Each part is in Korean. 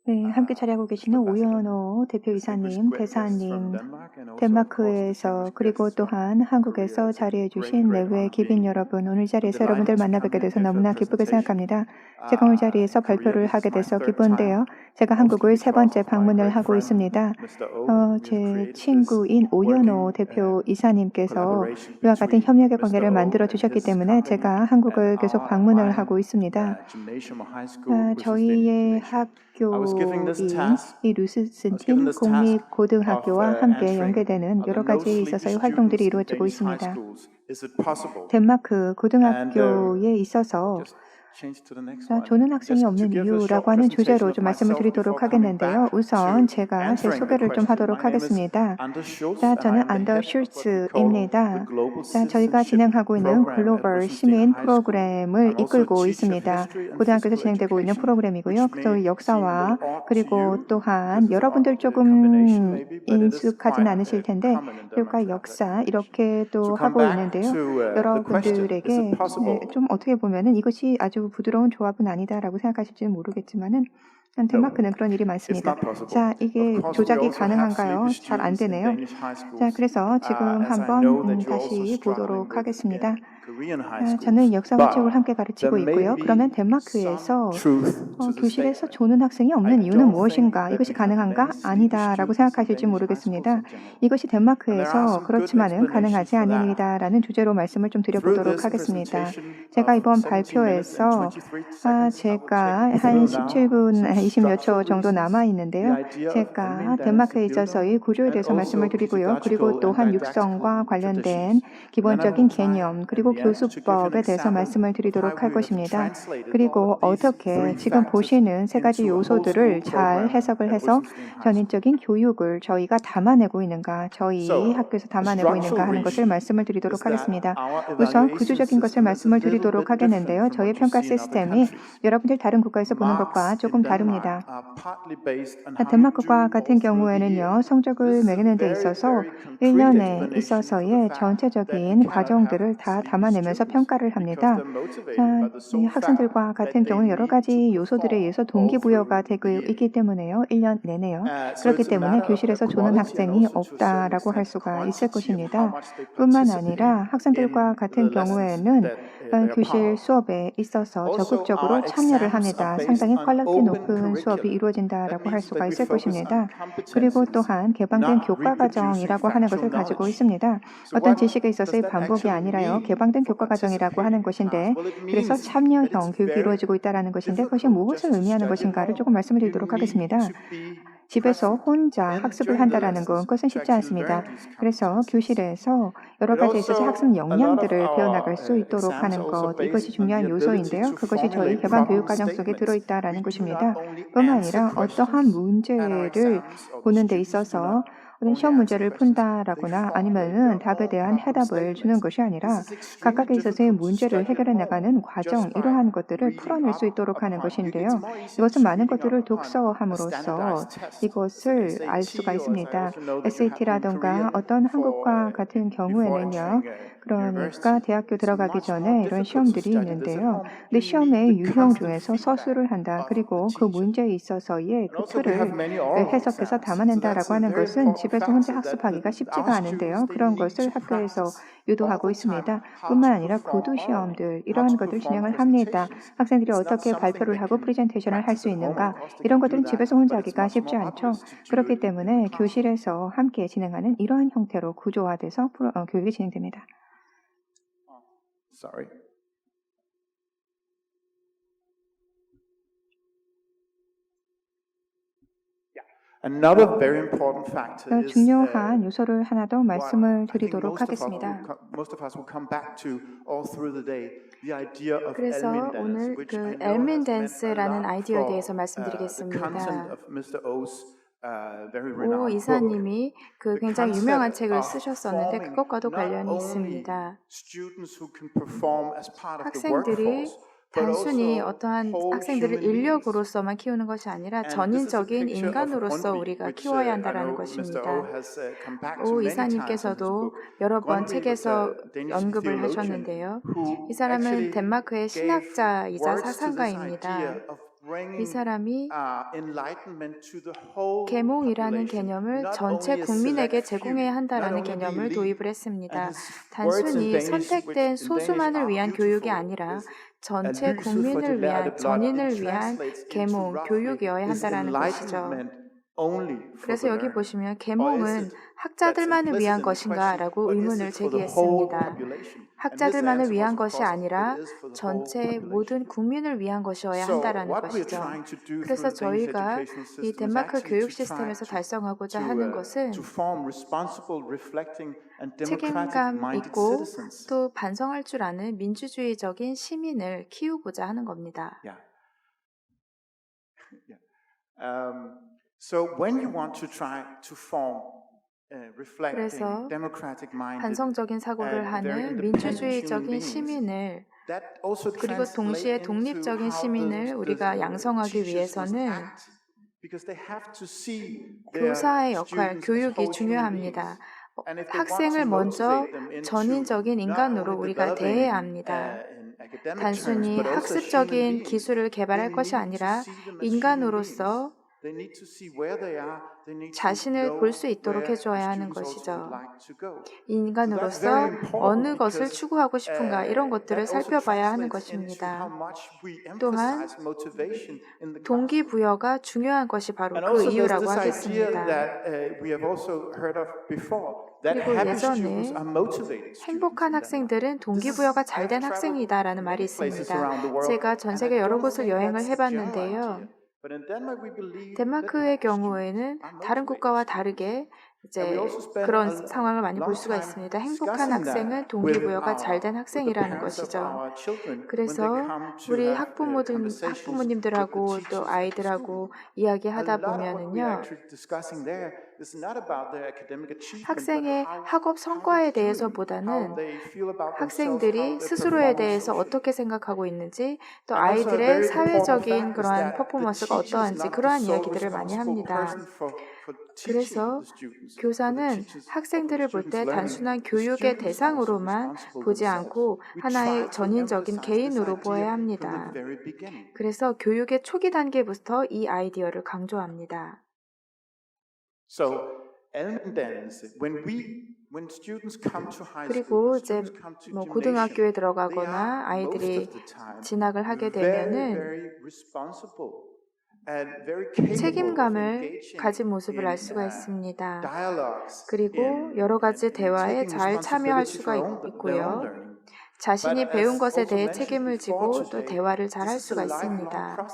네, 함께 자리하고 계시는 오연호 대표이사님, 대사님, 덴마크에서 그리고 또한 한국에서 자리해 주신 내외 기빈 여러분, 오늘 자리에서 여러분들 만나뵙게 돼서 너무나 기쁘게 생각합니다. 제가 오늘 자리에서 발표를 하게 돼서 기쁜데요. 제가 한국을 세 번째 방문을 하고 있습니다. 제 친구인 오연호 대표이사님께서 이와 같은 협력의 관계를 만들어 주셨기 때문에 제가 한국을 계속 방문을 하고 있습니다. 저희의 학교인 이 루스슨틴 공립고등학교와 함께 연계되는 여러 가지 있어서의 활동들이 이루어지고 있습니다. 덴마크 고등학교에 있어서 조는 학생이 없는 이유라고 하는 주제로 좀 말씀을 드리도록 하겠는데요. 우선 제가 제 소개를 좀 하도록 하겠습니다. 저는 안더 슐츠입니다. 저희가 진행하고 있는 글로벌 시민 프로그램을 이끌고 있습니다. 고등학교에서 진행되고 있는 프로그램이고요. 저희 역사와 그리고 또한 여러분들 조금 인숙하진 않으실 텐데 교육과 역사 이렇게 또 하고 있는데요. 여러분들에게 좀 어떻게 보면은 이것이 아주 부드러운 조합은 아니다라고 생각하실지는 모르겠지만은 덴마크는 그런 일이 많습니다. 자, 이게 조작이 가능한가요? 잘 안 되네요. 자, 그래서 지금 한번 다시 보도록 하겠습니다. 저는 역사와 책을 함께 가르치고 있고요. 그러면 덴마크에서 교실에서 조는 학생이 없는 이유는 무엇인가? 이것이 가능한가? 아니다라고 생각하실지 모르겠습니다. 이것이 덴마크에서 그렇지만은 가능하지 아닙니다라는 주제로 말씀을 좀 드려보도록 하겠습니다. 제가 이번 발표에서 제가 한 17분 20여 초 정도 남아 있는데요. 제가 덴마크에 있어서의 구조에 대해서 말씀을 드리고요. 그리고 또한 육성과 관련된 기본적인 개념 그리고 교수법에 대해서 말씀을 드리도록 할 것입니다. 그리고 어떻게 지금 보시는 세 가지 요소들을 잘 해석을 해서 전인적인 교육을 저희가 담아내고 있는가, 저희 학교에서 담아내고 있는가 하는 것을 말씀을 드리도록 하겠습니다. 우선 구조적인 것을 말씀을 드리도록 하겠는데요. 저희 평가 시스템이 여러분들 다른 국가에서 보는 것과 조금 다릅니다. 덴마크과 같은 경우에는요. 성적을 매기는 데 있어서 1년에 있어서의 전체적인 과정들을 다 담아내면서 평가를 합니다. 학생들과 같은 경우는 여러 가지 요소들에 의해서 동기부여가 되고 있기 때문에요. 1년 내내요. 그렇기 때문에 교실에서 조는 학생이 없다라고 할 수가 있을 것입니다. 뿐만 아니라 학생들과 같은 경우에는 교실 수업에 있어서 적극적으로 참여를 합니다. 상당히 퀄리티 높은 수업이 이루어진다라고 할 수가 있을 것입니다. 그리고 또한 개방된 교과과정이라고 하는 것을 가지고 있습니다. 어떤 지식에 있어서의 반복이 아니라요. 개방된 교과과정이라고 하는 것인데 그래서 참여형 교육이 이루어지고 있다는 것인데 그것이 무엇을 의미하는 것인가를 조금 말씀을 드리도록 하겠습니다. 집에서 혼자 학습을 한다는 건 그것은 쉽지 않습니다. 그래서 교실에서 여러 가지에 있어서 학습 역량들을 배워나갈 수 있도록 하는 것, 이것이 중요한 요소인데요. 그것이 저희 개방 교육과정 속에 들어있다는 것입니다. 뿐만 아니라 어떠한 문제를 보는 데 있어서 시험 문제를 푼다라거나 아니면은 답에 대한 해답을 주는 것이 아니라 각각에 있어서의 문제를 해결해 나가는 과정, 이러한 것들을 풀어낼 수 있도록 하는 것인데요. 이것은 많은 것들을 독서함으로써 이것을 알 수가 있습니다. SAT라든가 어떤 한국과 같은 경우에는요. 그러니까 대학교 들어가기 전에 이런 시험들이 있는데요. 근데 시험의 유형 중에서 서술을 한다. 그리고 그 문제에 있어서의 그 틀을 해석해서 담아낸다라고 하는 것은 집에서 혼자 학습하기가 쉽지가 않은데요. 그런 것을 학교에서 유도하고 있습니다. 뿐만 아니라 구두 시험들 이러한 것들 진행을 합니다. 학생들이 어떻게 발표를 하고 프레젠테이션을 할 수 있는가 이런 것들은 집에서 혼자 하기가 쉽지 않죠. 그렇기 때문에 교실에서 함께 진행하는 이러한 형태로 구조화돼서 교육이 진행됩니다. 중요한 요소를 하나 더 말씀을 드리도록 하겠습니다. 그래서 오늘 그 엘민 댄스라는 아이디어에 대해서 말씀드리겠습니다. 오 이사님이 그 굉장히 유명한 책을 쓰셨었는데 그것과도 관련이 있습니다. 학생들이 단순히 어떠한 학생들을 인력으로서만 키우는 것이 아니라 전인적인 인간으로서 우리가 키워야 한다는 것입니다. 오 이사님께서도 여러 번 책에서 언급을 하셨는데요. 이 사람은 덴마크의 신학자이자 사상가입니다. 이 사람이 계몽이라는 개념을 전체 국민에게 제공해야 한다라는 개념을 도입을 했습니다. 단순히 선택된 소수만을 위한 교육이 아니라 전체 국민을 위한, 전인을 위한 계몽, 교육이어야 한다라는 것이죠. 그래서 여기 보시면 계몽은 학자들만을 위한 것인가 라고 의문을 제기했습니다. 학자들만을 위한 것이 아니라 전체 모든 국민을 위한 것이어야 한다라는 것이죠. 그래서 저희가 이 덴마크 교육 시스템에서 달성하고자 하는 것은 책임감 있고 또 반성할 줄 아는 민주주의적인 시민을 키우고자 하는 겁니다. 그래서 반성적인 사고를 하는 민주주의적인 시민을 그리고 동시에 독립적인 시민을 우리가 양성하기 위해서는 교사의 역할, 교육이 중요합니다. 학생을 먼저 전인적인 인간으로 우리가 대해야 합니다. 단순히 학습적인 기술을 개발할 것이 아니라 인간으로서 자신을 볼 수 있도록 해줘야 하는 것이죠. 인간으로서 어느 것을 추구하고 싶은가 이런 것들을 살펴봐야 하는 것입니다. 또한 동기부여가 중요한 것이 바로 그 이유라고 하겠습니다. 그리고 예전에 행복한 학생들은 동기부여가 잘 된 학생이다라는 말이 있습니다. 제가 전 세계 여러 곳을 여행을 해봤는데요. 덴마크의 경우에는 다른 국가와 다르게 이제 그런 상황을 많이 볼 수가 있습니다. 행복한 학생은 동기부여가 잘 된 학생이라는 것이죠. 그래서 우리 학부모님들하고 또 아이들하고 이야기하다 보면은요, 학생의 학업 성과에 대해서보다는 학생들이 스스로에 대해서 어떻게 생각하고 있는지, 또 아이들의 사회적인 그러한 퍼포먼스가 어떠한지 그러한 이야기들을 많이 합니다. 그래서 교사는 학생들을 볼 때 단순한 교육의 대상으로만 보지 않고 하나의 전인적인 개인으로 보아야 합니다. 그래서 교육의 초기 단계부터 이 아이디어를 강조합니다. 그리고 이제 고등학교에 들어가거나 아이들이 진학을 하게 되면은 책임감을 가진 모습을 알 수가 있습니다. 그리고 여러 가지 대화에 잘 참여할 수가 있고요. 자신이 배운 것에 대해 책임을 지고 또 대화를 잘 할 수가 있습니다.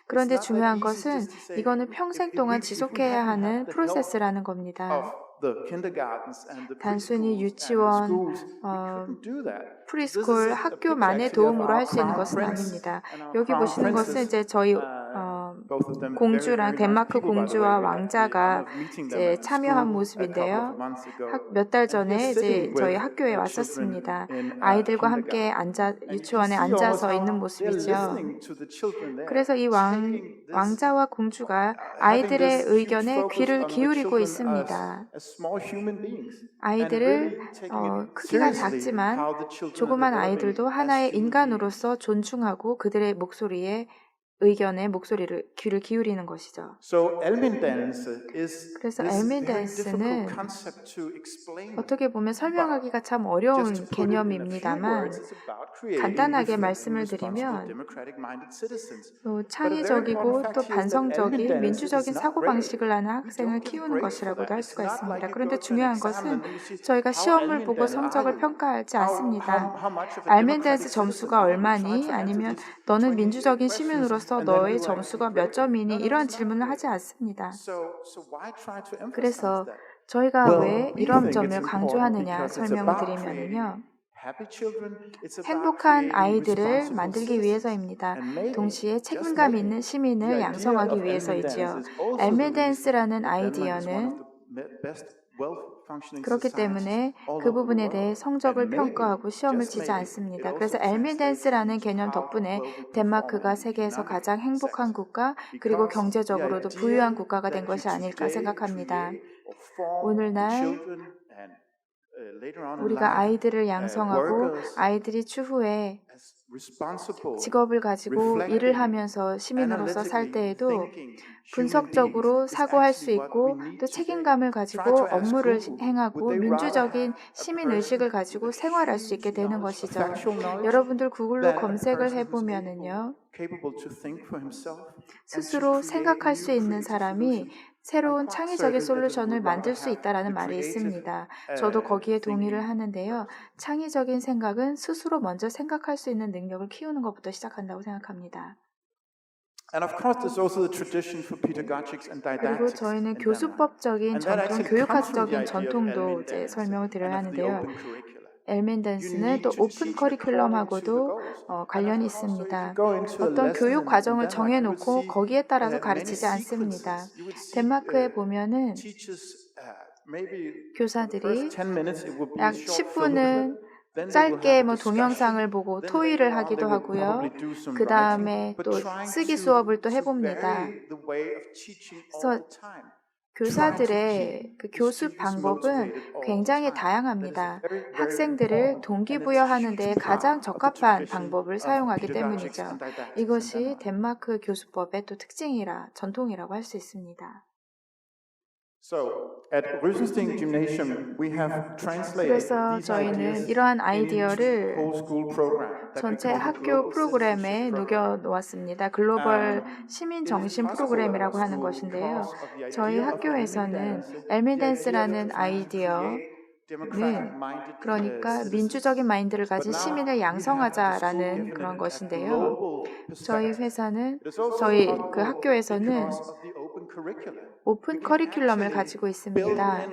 그런데 중요한 것은 이거는 평생 동안 지속해야 하는 프로세스라는 겁니다. 단순히 유치원, 프리스쿨, 학교만의 도움으로 할 수 있는 것은 아닙니다. 여기 보시는 것은 이제 저희 공주랑 덴마크 공주와 왕자가 이제 참여한 모습인데요. 몇 달 전에 이제 저희 학교에 왔었습니다. 아이들과 함께 유치원에 앉아서 있는 모습이죠. 그래서 이 왕자와 공주가 아이들의 의견에 귀를 기울이고 있습니다. 아이들을 크기가 작지만 조그만 아이들도 하나의 인간으로서 존중하고 그들의 의견에 귀를 기울이는 것이죠. 그래서 엘민댄스는 어떻게 보면 설명하기가 참 어려운 개념입니다만 간단하게 말씀을 드리면 창의적이고 또 반성적인 민주적인 사고방식을 하는 학생을 키우는 것이라고도 할 수가 있습니다. 그런데 중요한 것은 저희가 시험을 보고 성적을 평가하지 않습니다. 엘민댄스 점수가 얼마니? 아니면 너는 민주적인 시민으로서 너의 점수가 몇 점이니? 이런 질문을 하지 않습니다. 그래서 저희가 왜 이런 점을 강조하느냐 설명을 드리면요. 행복한 아이들을 만들기 위해서입니다. 동시에 책임감 있는 시민을 양성하기 위해서이지요. 엘미댄스라는 아이디어는 그렇기 때문에 그 부분에 대해 성적을 평가하고 시험을 치지 않습니다. 그래서 엘미댄스라는 개념 덕분에 덴마크가 세계에서 가장 행복한 국가 그리고 경제적으로도 부유한 국가가 된 것이 아닐까 생각합니다. 오늘날 우리가 아이들을 양성하고 아이들이 추후에 직업을 가지고 일을 하면서 시민으로서 살 때에도 분석적으로 사고할 수 있고 또 책임감을 가지고 업무를 행하고 민주적인 시민 의식을 가지고 생활할 수 있게 되는 것이죠. 여러분들 구글로 검색을 해보면은요, 스스로 생각할 수 있는 사람이 새로운 창의적인 솔루션을 만들 수 있다라는 말이 있습니다. 저도 거기에 동의를 하는데요. 창의적인 생각은 스스로 먼저 생각할 수 있는 능력을 키우는 것부터 시작한다고 생각합니다. 그리고 저희는 교수법적인 전통, 교육학적인 전통도 이제 설명을 드려야 하는데요. 엘멘댄스는 또 오픈 커리큘럼하고도 관련이 있습니다. 어떤 교육 과정을 정해놓고 거기에 따라서 가르치지 않습니다. 덴마크에 보면은 교사들이 약 10분은 짧게 동영상을 보고 토의를 하기도 하고요. 그 다음에 또 쓰기 수업을 또 해봅니다. 그래서 교사들의 그 교수 방법은 굉장히 다양합니다. 학생들을 동기부여하는 데 가장 적합한 방법을 사용하기 때문이죠. 이것이 덴마크 교수법의 또 특징이라 전통이라고 할 수 있습니다. 그래서 저희는 이러한 아이디어를 전체 학교 프로그램에 녹여 놓았습니다. 글로벌 시민 정신 프로그램이라고 하는 것인데요. 저희 학교에서는 엘미댄스라는 아이디어는 그러니까 민주적인 마인드를 가진 시민을 양성하자라는 그런 것인데요. 저희 그 학교에서는 오픈 커리큘럼을 가지고 있습니다.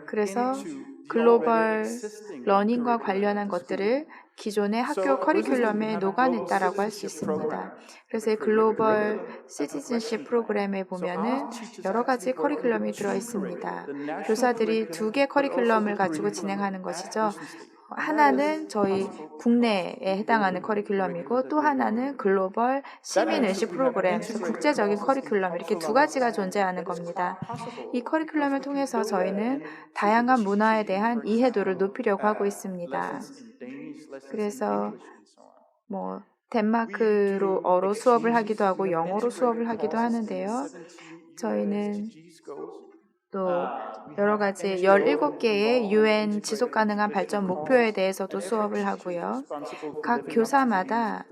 그래서 글로벌 러닝과 관련한 것들을 기존의 학교 커리큘럼에 녹아냈다라고 할 수 있습니다. 그래서 이 글로벌 시티즌십 프로그램에 보면은 여러 가지 커리큘럼이 들어 있습니다. 교사들이 2개 커리큘럼을 가지고 진행하는 것이죠. 하나는 저희 국내에 해당하는 커리큘럼이고 또 하나는 글로벌 시민의식 프로그램, 국제적인 커리큘럼 이렇게 2가지가 존재하는 겁니다. 이 커리큘럼을 통해서 저희는 다양한 문화에 대한 이해도를 높이려고 하고 있습니다. 그래서 덴마크어로 수업을 하기도 하고 영어로 수업을 하기도 하는데요. 저희는 또 여러 가지 17개의 UN 지속가능한 발전 목표에 대해서도 수업을 하고요. 각 교사마다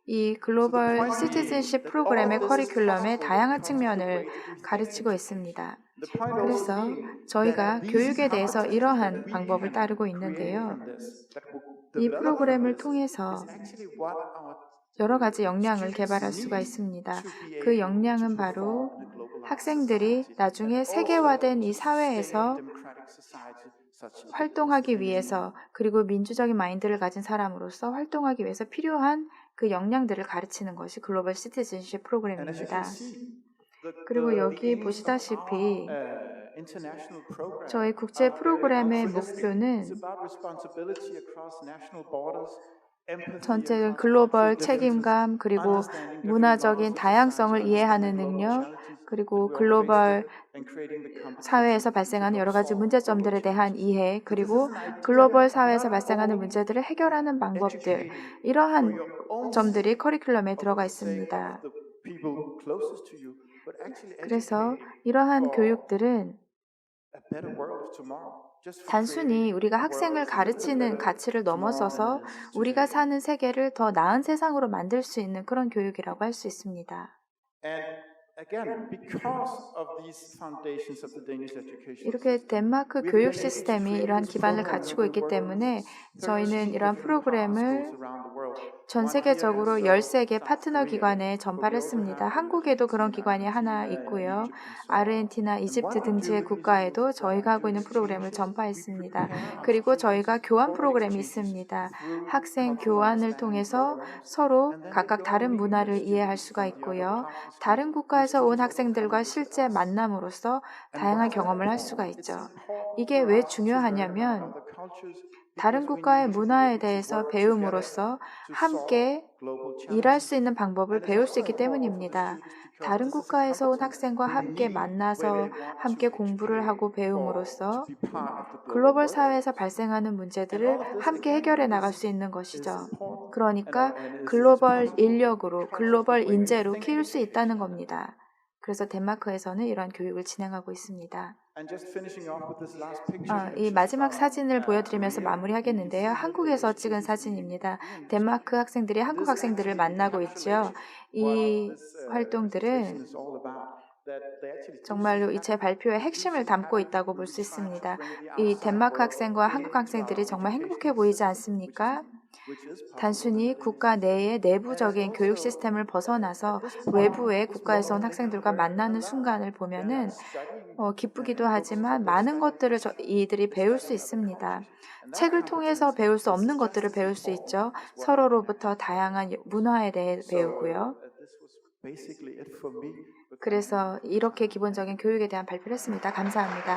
이 글로벌 시티즌십 프로그램의 커리큘럼의 다양한 측면을 가르치고 있습니다. 그래서 저희가 교육에 대해서 이러한 방법을 따르고 있는데요. 이 프로그램을 통해서 여러 가지 역량을 개발할 수가 있습니다. 그 역량은 바로 학생들이 나중에 세계화된 이 사회에서 활동하기 위해서 그리고 민주적인 마인드를 가진 사람으로서 활동하기 위해서 필요한 그 역량들을 가르치는 것이 글로벌 시티즌십 프로그램입니다. 그리고 여기 보시다시피 저희 국제 프로그램의 목표는 전체 글로벌 책임감 그리고 문화적인 다양성을 이해하는 능력 그리고 글로벌 사회에서 발생하는 여러 가지 문제점들에 대한 이해 그리고 글로벌 사회에서 발생하는 문제들을 해결하는 방법들 이러한 점들이 커리큘럼에 들어가 있습니다. 그래서 이러한 교육들은 단순히 우리가 학생을 가르치는 가치를 넘어서서 우리가 사는 세계를 더 나은 세상으로 만들 수 있는 그런 교육이라고 할 수 있습니다. 이렇게 덴마크 교육 시스템이 이러한 기반을 갖추고 있기 때문에 저희는 이러한 프로그램을 전 세계적으로 13개 파트너 기관에 전파했습니다. 한국에도 그런 기관이 하나 있고요. 아르헨티나, 이집트 등지의 국가에도 저희가 하고 있는 프로그램을 전파했습니다. 그리고 저희가 교환 프로그램이 있습니다. 학생 교환을 통해서 서로 각각 다른 문화를 이해할 수가 있고요. 다른 국가에서 온 학생들과 실제 만남으로써 다양한 경험을 할 수가 있죠. 이게 왜 중요하냐면 다른 국가의 문화에 대해서 배움으로써 함께 일할 수 있는 방법을 배울 수 있기 때문입니다. 다른 국가에서 온 학생과 함께 만나서 함께 공부를 하고 배움으로써 글로벌 사회에서 발생하는 문제들을 함께 해결해 나갈 수 있는 것이죠. 그러니까 글로벌 인력으로, 글로벌 인재로 키울 수 있다는 겁니다. 그래서 덴마크에서는 이러한 교육을 진행하고 있습니다. 이 마지막 사진을 보여드리면서 마무리하겠는데요. 한국에서 찍은 사진입니다. 덴마크 학생들이 한국 학생들을 만나고 있죠. 이 활동들은 정말로 이 제 발표의 핵심을 담고 있다고 볼 수 있습니다. 이 덴마크 학생과 한국 학생들이 정말 행복해 보이지 않습니까? 단순히 국가 내의 내부적인 교육 시스템을 벗어나서 외부의 국가에서 온 학생들과 만나는 순간을 보면은 기쁘기도 하지만 많은 것들을 이들이 배울 수 있습니다. 책을 통해서 배울 수 없는 것들을 배울 수 있죠. 서로로부터 다양한 문화에 대해 배우고요. 그래서 이렇게 기본적인 교육에 대한 발표를 했습니다. 감사합니다.